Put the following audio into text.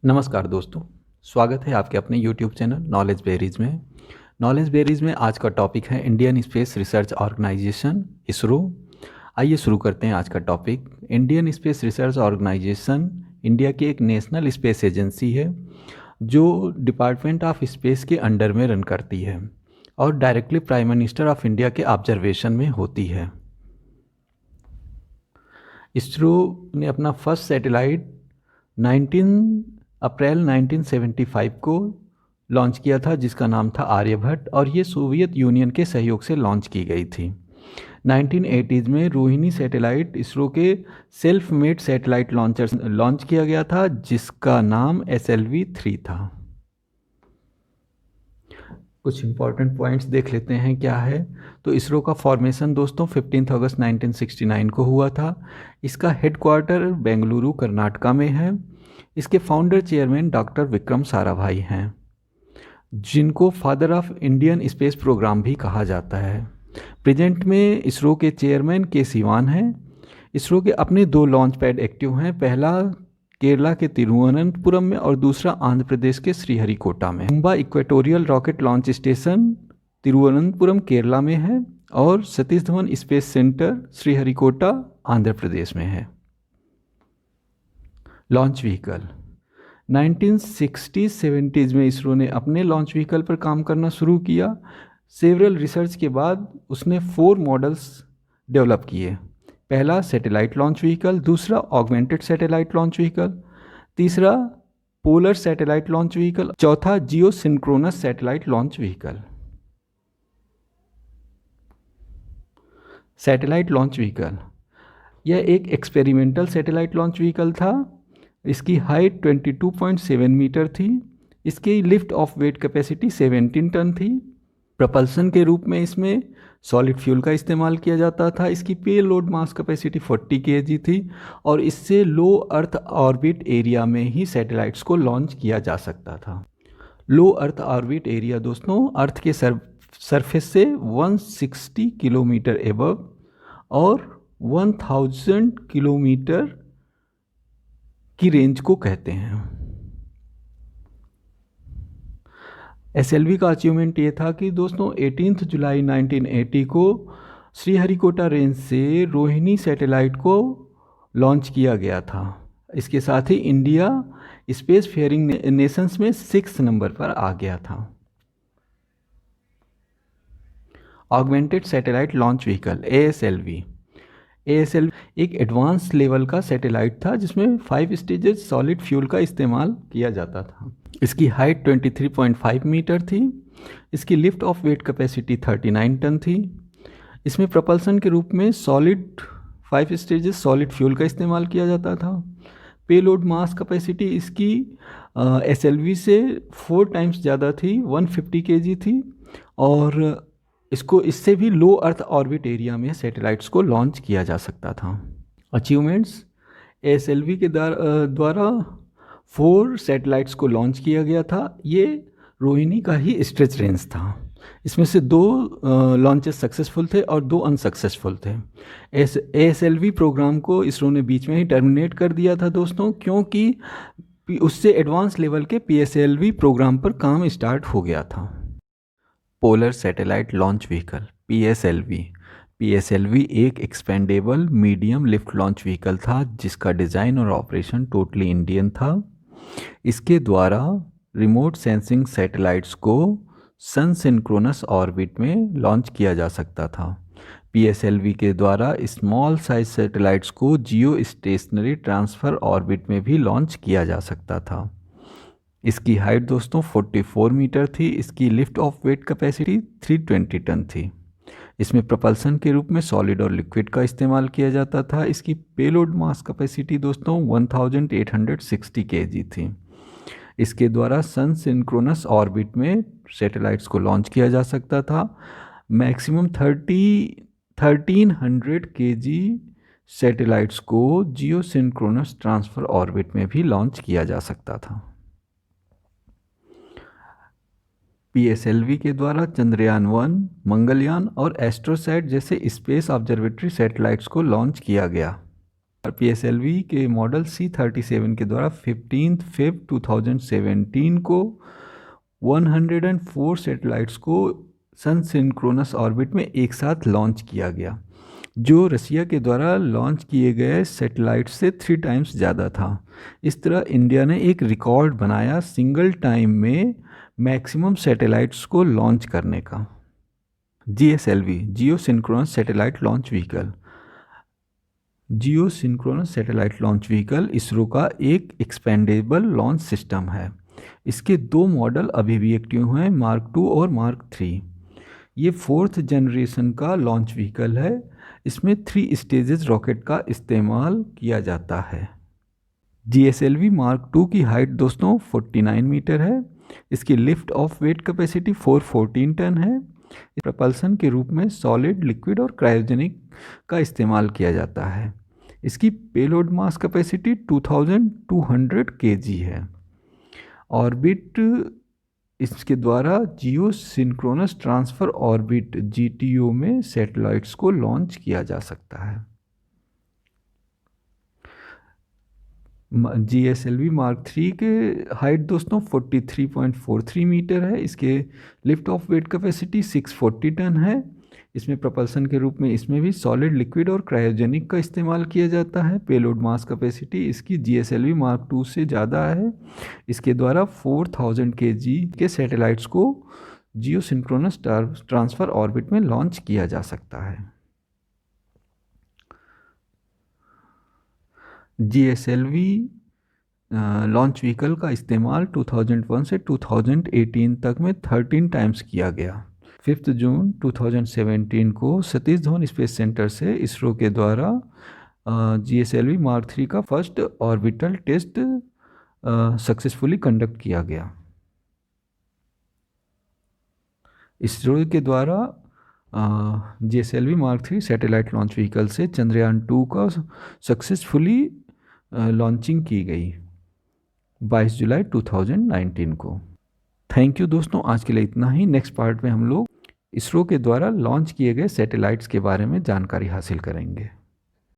नमस्कार दोस्तों, स्वागत है आपके अपने YouTube चैनल नॉलेज बेरीज में। नॉलेज बेरीज में आज का टॉपिक है Indian Space Research Organisation ISRO. आइए शुरू करते हैं आज का topic. Indian Space Research Organisation India की एक नेशनल स्पेस एजेंसी है जो डिपार्टमेंट ऑफ स्पेस के अंडर में रन करती है और directly prime minister of India के ऑब्जर्वेशन में होती है। इसरो ने अपना फर्स्ट सैटेलाइट 19 अप्रैल 1975 को लॉन्च किया था जिसका नाम था आर्यभट्ट, और ये सोवियत यूनियन के सहयोग से लॉन्च की गई थी। 1980s में रोहिणी सैटेलाइट इसरो के self made satellite launcher launch किया गया था जिसका नाम SLV-3 था। कुछ इंपॉर्टेंट पॉइंट्स देख लेते हैं क्या है। तो इसरो का फॉर्मेशन दोस्तों 15 अगस्त 1969 को हुआ था। इसका हेडक्वार्टर बेंगलुरु कर्नाटका में है। इसके founder chairman doctor Vikram Sarabhai हैं जिनको father of Indian space programme भी कहा जाता है। प्रेजेंट में इसरो के चेयरमैन के सिवान हैं। इसरो के अपने 2 लॉन्च पैड एक्टिव हैं, पहला केरला के तिरुवनंतपुरम में और दूसरा आंध्र प्रदेश के श्रीहरिकोटा में। Mumbai equatorial rocket launch station Thiruvananthapuram Kerala में है और सतीश धवन स्पेस सेंटर श्रीहरिकोटा आंध्र प्रदेश में है। लॉन्च व्हीकल 1960-70s में इसरो ने अपने लॉन्च व्हीकल पर काम करना शुरू किया। सेवरल रिसर्च के बाद उसने 4 मॉडल्स डेवलप किए। पहला सैटेलाइट लॉन्च व्हीकल, दूसरा ऑगमेंटेड सैटेलाइट लॉन्च व्हीकल, तीसरा पोलर सैटेलाइट लॉन्च व्हीकल, चौथा geosynchronous satellite launch vehicle. Satellite launch vehicle यह एक एक्सपेरिमेंटल सैटेलाइट लॉन्च व्हीकल था। इसकी हाइट 22.7 मीटर थी। इसकी lift off weight capacity 17 tonne थी। प्रपल्सन के रूप में इसमें सॉलिड फ्यूल का इस्तेमाल किया जाता था। इसकी पे लोड मास कैपेसिटी 40 kg थी और इससे लो अर्थ ऑर्बिट एरिया में ही सैटेलाइट्स को लॉन्च किया जा सकता था। लो अर्थ ऑर्बिट एरिया दोस्तों अर्थ के सरफेस से 160 किलोमीटर एबव और 1000 किलोमीटर की रेंज को कहते हैं। SLV का अचीवमेंट ये था कि दोस्तों 18 जुलाई 1980 को श्रीहरिकोटा रेंज से रोहिणी सैटेलाइट को लॉन्च किया गया था। इसके साथ ही इंडिया स्पेस फेयरिंग नेशंस में 6 नंबर पर आ गया था। Augmented satellite launch vehicle ASLV एक एडवांस लेवल का सैटेलाइट था जिसमें 5 स्टेजेस सॉलिड फ्यूल का इस्तेमाल किया जाता था। इसकी हाइट 23.5 मीटर थी। इसकी lift off weight capacity 39 tonne थी। इसमें प्रपल्सन के रूप में 5 स्टेजेस सॉलिड फ्यूल का इस्तेमाल किया जाता था। पेलोड मास कैपेसिटी इसकी SLV से 4 टाइम्स ज़्यादा थी, 150 kg थी और इससे भी लो अर्थ ऑर्बिट एरिया में सैटेलाइट्स को लॉन्च किया जा सकता था। अचीवमेंट्स ASLV के द्वारा 4 सैटेलाइट्स को लॉन्च किया गया था। ये रोहिणी का ही स्ट्रेच रेंज था। इसमें से 2 लॉन्चेस सक्सेसफुल थे और 2 अनसक्सेसफुल थे। ASLV प्रोग्राम को इसरो ने बीच में ही टर्मिनेट कर दिया था दोस्तों, क्योंकि उससे एडवांस लेवल के PSLV प्रोग्राम पर काम स्टार्ट हो गया था। Polar satellite launch vehicle PSLV एक expendable medium lift launch vehicle था जिसका डिज़ाइन और ऑपरेशन टोटली इंडियन था। इसके द्वारा रिमोट सेंसिंग सैटेलाइट्स को सन सिंक्रोनस ऑर्बिट में लॉन्च किया जा सकता था। PSLV के द्वारा स्मॉल साइज सैटेलाइट्स को जियो स्टेशनरी ट्रांसफ़र ऑर्बिट में भी लॉन्च किया जा सकता था। इसकी हाइट दोस्तों 44 मीटर थी। इसकी lift off weight capacity 320 tonne थी। इसमें प्रपल्सन के रूप में सॉलिड और लिक्विड का इस्तेमाल किया जाता था। इसकी पेलोड मास कैपेसिटी दोस्तों 1860 kg थी। इसके द्वारा सन सिंक्रोनस ऑर्बिट में सैटेलाइट्स को लॉन्च किया जा सकता था। मैक्सिमम 1300 kg सैटेलाइट्स को जियो सिंक्रोनस ट्रांसफ़र ऑर्बिट में भी लॉन्च किया जा सकता था। PSLV के द्वारा चंद्रयान 1, मंगलयान और एस्ट्रोसैट जैसे स्पेस ऑब्जर्वेटरी सैटेलाइट्स को लॉन्च किया गया। PSLV के मॉडल C-37 के द्वारा 15 फ़रवरी 2017 को 104 सैटेलाइट्स को सन सिंक्रोनस ऑर्बिट में एक साथ लॉन्च किया गया, जो रसिया के द्वारा लॉन्च किए गए सैटेलाइट से 3 टाइम्स ज़्यादा था। इस तरह इंडिया ने एक रिकॉर्ड बनाया सिंगल टाइम में मैक्सिमम सैटेलाइट्स को लॉन्च करने का। GSLV, geosynchronous satellite launch vehicle. Geosynchronous satellite launch vehicle ISRO का एक एक्सपेंडेबल लॉन्च सिस्टम है। इसके 2 मॉडल अभी भी एक्टिव हैं, मार्क 2 और मार्क 3। ये 4th जनरेशन का लॉन्च व्हीकल है। इसमें 3 स्टेजेस रॉकेट का इस्तेमाल किया जाता है। GSLV मार्क 2 की हाइट दोस्तों 49 मीटर है। इसकी lift off weight capacity 414 tonne है। प्रपल्सन के रूप में सॉलिड, लिक्विड और क्रायोजेनिक का इस्तेमाल किया जाता है। इसकी पेलोड मास कैपेसिटी 2200 kg है। ऑर्बिट इसके द्वारा जियो सिंक्रोनस ट्रांसफर ऑर्बिट GTO में सैटेलाइट्स को लॉन्च किया जा सकता है। GSLV मार्क 3 के हाइट दोस्तों 43.43 मीटर है। इसके lift off weight capacity 640 tonne है। इसमें प्रपल्सन के रूप में इसमें भी सॉलिड, लिक्विड और क्रायोजेनिक का इस्तेमाल किया जाता है। पेलोड मास कैपेसिटी इसकी GSLV मार्क 2 से ज़्यादा है। इसके द्वारा 4000 kg के सैटेलाइट्स को जियो सिंक्रोनस ट्रांसफर ऑर्बिट में लॉन्च किया जा सकता है। GSLV लॉन्च व्हीकल का इस्तेमाल 2001 से 2018 तक में 13 टाइम्स किया गया। 5 जून 2017 को सतीश धवन स्पेस सेंटर से इसरो के द्वारा GSLV मार्क 3 का first orbital test successfully conduct किया गया। इसरो के द्वारा GSLV mark 3 satellite launch vehicle से चंद्रयान 2 का सक्सेसफुली लॉन्चिंग की गई 22 जुलाई 2019 को। थैंक यू दोस्तों, आज के लिए इतना ही। नेक्स्ट पार्ट में हम लोग इसरो के द्वारा लॉन्च किए गए सैटेलाइट्स के बारे में जानकारी हासिल करेंगे।